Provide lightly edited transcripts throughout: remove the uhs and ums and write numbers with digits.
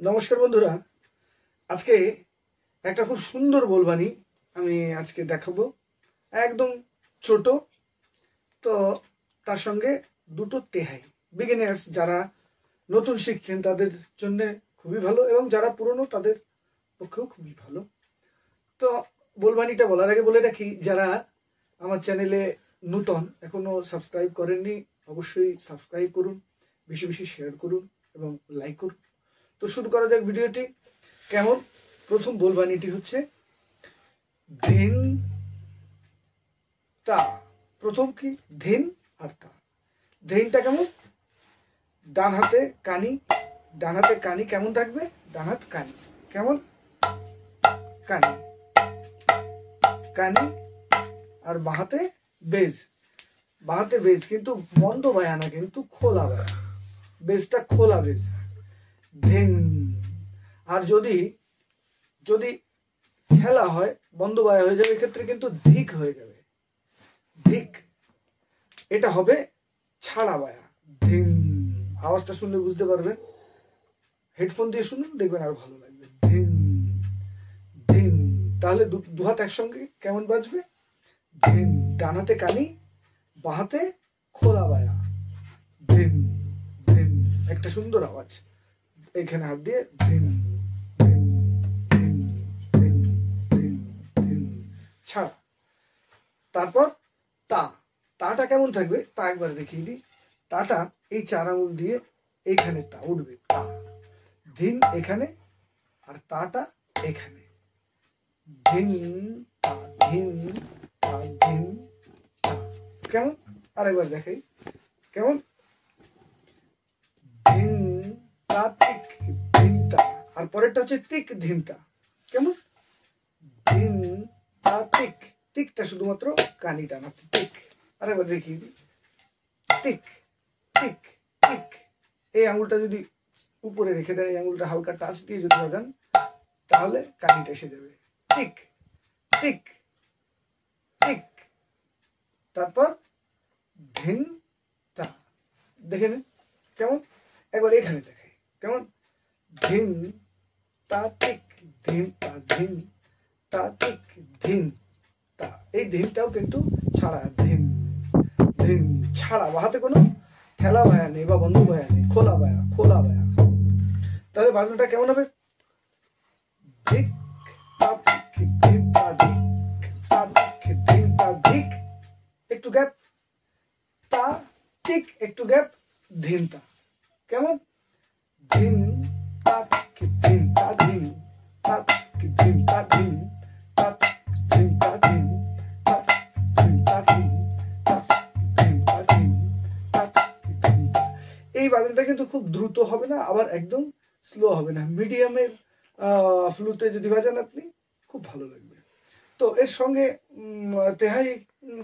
নমস্কার বন্ধুরা, আজকে একটা খুব সুন্দর বলবানি আমি আজকে দেখাবো। একদম ছোট, তো তার সঙ্গে দুটো তেহাই। বিগিনার্স যারা নতুন শিখছেন তাদের জন্য খুবই ভালো, এবং যারা পুরনো তাদের পক্ষেও খুবই ভালো। তো বলবানিটা বলার আগে বলে রাখি, যারা আমার চ্যানেলে নতুন এখনো সাবস্ক্রাইব করেননি অবশ্যই সাবস্ক্রাইব করুন, বেশি বেশি শেয়ার করুন এবং লাইক করুন। তো শুরু করা যাক ভিডিওটি। কেমন? প্রথম বলবানিটি হচ্ছে ধিন তা। প্রথম কি? ধিন আর তা। ধিনটা কেমন? ডান হাতে কানি, ডান হাতে কানি কেমন থাকবে? ডান হাত কানি কেমন? কানি কানি। আর বাহাতে বেজ, বাহাতে বেজ, কিন্তু বন্ধ বায়া না, কিন্তু খোলা বায়া। বেজটা খোলা বেজ। ধিন। আর যদি যদি খেলা হয় বন্ধ বায়া হয়ে যাবে, এক্ষেত্রে কিন্তু ধিক হয়ে যাবে। ধিক। এটা হবে ছাড়া বায়া। ধিন। আওয়াজটা শুনলে বুঝতে পারবেন, হেডফোন দিয়ে শুনুন, দেখবেন আরো ভালো লাগবে। ধিন ধিন। তাহলে দু হাত একসঙ্গে কেমন বাজবে? ধিন। ডান হাতে কানি, বাঁ হাতে খোলা বায়া। ধিন ধিন। একটা সুন্দর আওয়াজ। এখানে হাত দিয়ে ধিন ধিন ধিন ধিন ধিন ধিন। ছাড়া। তারপর তা। তাটা কেমন থাকবে? তা একবার দেখিয়ে দিই। তাটা এই 4 আঙুল দিয়ে এইখানে তা উঠবে। তা। ধিন এখানে, আর তাটা এখানে। ধিন তা ধিন তা ধিন তা। কেমন? আরেকবার দেখাই। কেমন? ধিন তা তিক ধিন তা। আর পরেরটা হচ্ছে তিক ধিন তা। কেমন? ধিন তা তিক। তিকটা শুধুমাত্র কানি টানাতে। তিক। আরেকবার দেখিয়ে দিই। Tick tick tick. এই আঙুলটা যদি উপরে রেখে দেয়, এই আঙুলটা হালকা টাচ দিয়ে যদি বাজান, তাহলে কানিটা এসে যাবে। Tick tick tick. তারপর ধিন তা। দেখে নিন কেমন? একবার এখানে দেখাই। কেমন? ধিন তা টিক ধিন তা ধিন তা টিক ধিন তা। এই ধিনটাও কিন্তু ছাড়া। ধিন ধিন ছাড়া। বাহাতে কোনো ঠেলা বায়া নেই বা বন্ধ বায়া নেই, খোলা বায়া, খোলা বায়া। তাহলে বাজনাটা কেমন হবে? ধিক তা ধিক ধিন তা ধিক তা ধিক ধিন তা ধিক, একটু গ্যাপ, তা ঠিক, একটু গ্যাপ, ধিন তা। কেমন? ধিন তা ধিক ধিন তা ধিন তা ধিক ধিন তা ধিন তা ধিন তা ধিন তা ধিন তা ধিন তা ধিন তা ধিন তা ধিন তা। এই বাজনাটা কিন্তু খুব দ্রুত হবে না, আবার একদম স্লো হবে না, মিডিয়ামের ফ্লুতে যদি বাজান আপনি, খুব ভালো লাগবে। তো এর সঙ্গে তেহাই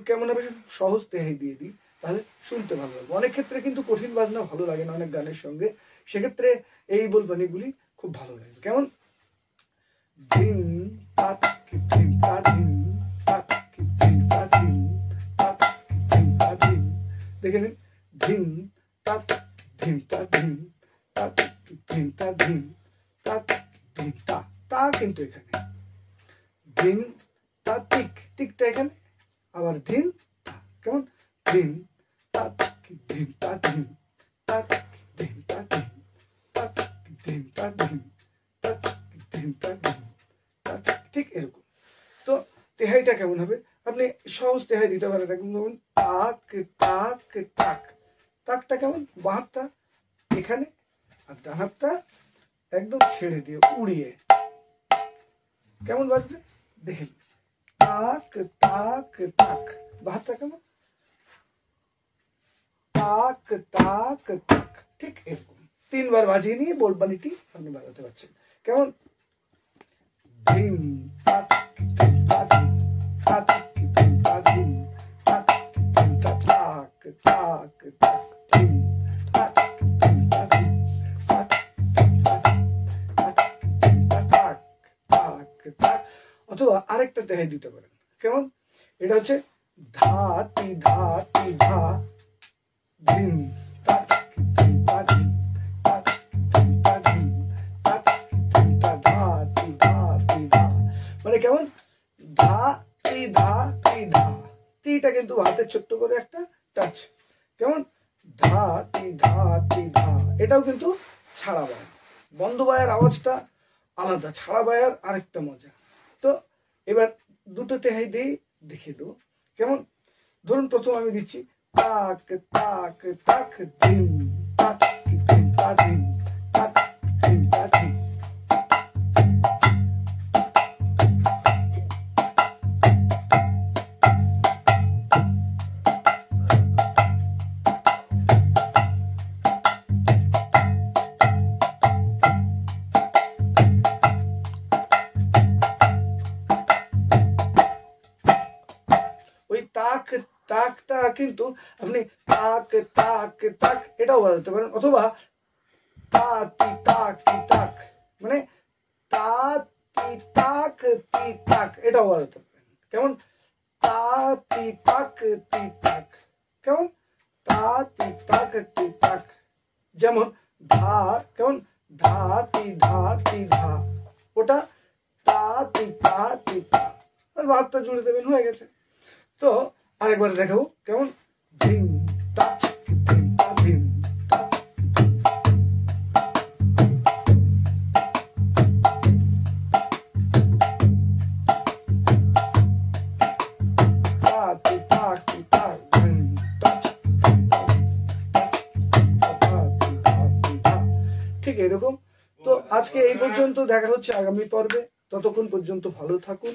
কেমন হবে? সহজ তেহাই দিয়ে দিই, তাহলে শুনতে ভালো লাগবে। অনেক ক্ষেত্রে কিন্তু কঠিন বাজনা ভালো লাগে না অনেক গানের সঙ্গে, সেক্ষেত্রে এই বলবানিগুলি খুব ভালো লাগবে। কেমন? ধিন তা ধিন তা ধিন তা ধিন তা ধিন তা ধিন তা ধিন। দেখে নিন। ধিন তা ধিন তা ধিন তা ধিন তা ধিন তা ধিন তা। তা কিন্তু এখানে। ধিন তা তিক, তিকটা এখানে, আবার ধিন তা। কেমন? ধিন তা ধিন তা ধিন তা ধিন তা ধিন তা ধিন তা ধিন তা ধিন তা ধিন তা। ঠিক এরকম। তো তেহাইটা কেমন হবে? আপনি সহজ তেহাই দিতে পারেন। একদম যেমন তাক তাক তাক। তাকটা কেমন? বাঁ হাতটা এখানে, আর ডান হাতটা একদম ছেড়ে দিয়ে উড়িয়ে। কেমন বাজবে দেখেন। তাক তাক তাক। বাহাতটা কেমন? তাক তাক তাক। ঠিক এরকম 3 বার বাজিয়ে নিয়ে বলবানিটি আপনি বাজাতে পারছেন। কেমন? ধিন তাক ধিন তা ধিন তাক ধিন তা ধিন তাক ধিন তা তাক তাক তাক ধিন তাক ধিন তা ধিন তাক ধিন তা ধিন তাক ধিন তা তাক তাক তাক। অথবা আরেকটা তেহাই দিতে পারেন। কেমন? এটা হচ্ছে ধা তি ধা তি ধা ধিন তাক ধিন তা ধিন তাক ধিন তা ধিন তাক ছোট্ট করে একটা টাচ। কেমন? ধা তি ধা তি ধা, এটাও কিন্তু ছাড়া বায়া। বন্ধ বায়ার আওয়াজটা আলাদা, ছাড়া বায়ার আরেকটা মজা। তো এবার দুটো তেহাই দিয়ে দেখিয়ে দেবো। কেমন? ধরুন প্রথম আমি দিচ্ছি তাক তাক তাক ধিম তাক ধিম তা ধিম তাক ধিম তা ধিম। ওই তাক তাকটা কিন্তু আপনি তাক তাক তাক এটাও বাজাতে পারেন, অথবা তা তি তাক তি তাক, মানে তা তি তাক তি তাক এটাও বাজাতে পারেন। কেমন? তা তি তাক তি তাক। কেমন? তা তি তাক তি তাক। যেমন ধা, কেমন? ধা তি ধা তি ধা, ওটা তা তি তা তি তা। আর ভাতটা জুড়ে দেবেন, হয়ে গেছে। তো আরেকবার দেখাবো। কেমন? ধিম তাচ ধিম তা ধিম তাচ। তা তি তা তি তা ধিম তাচ ধিম তা তি তা তি তা। ঠিক এরকম। তো আজকে এই পর্যন্ত, দেখা হচ্ছে আগামী পর্বে। ততক্ষণ পর্যন্ত ভালো থাকুন।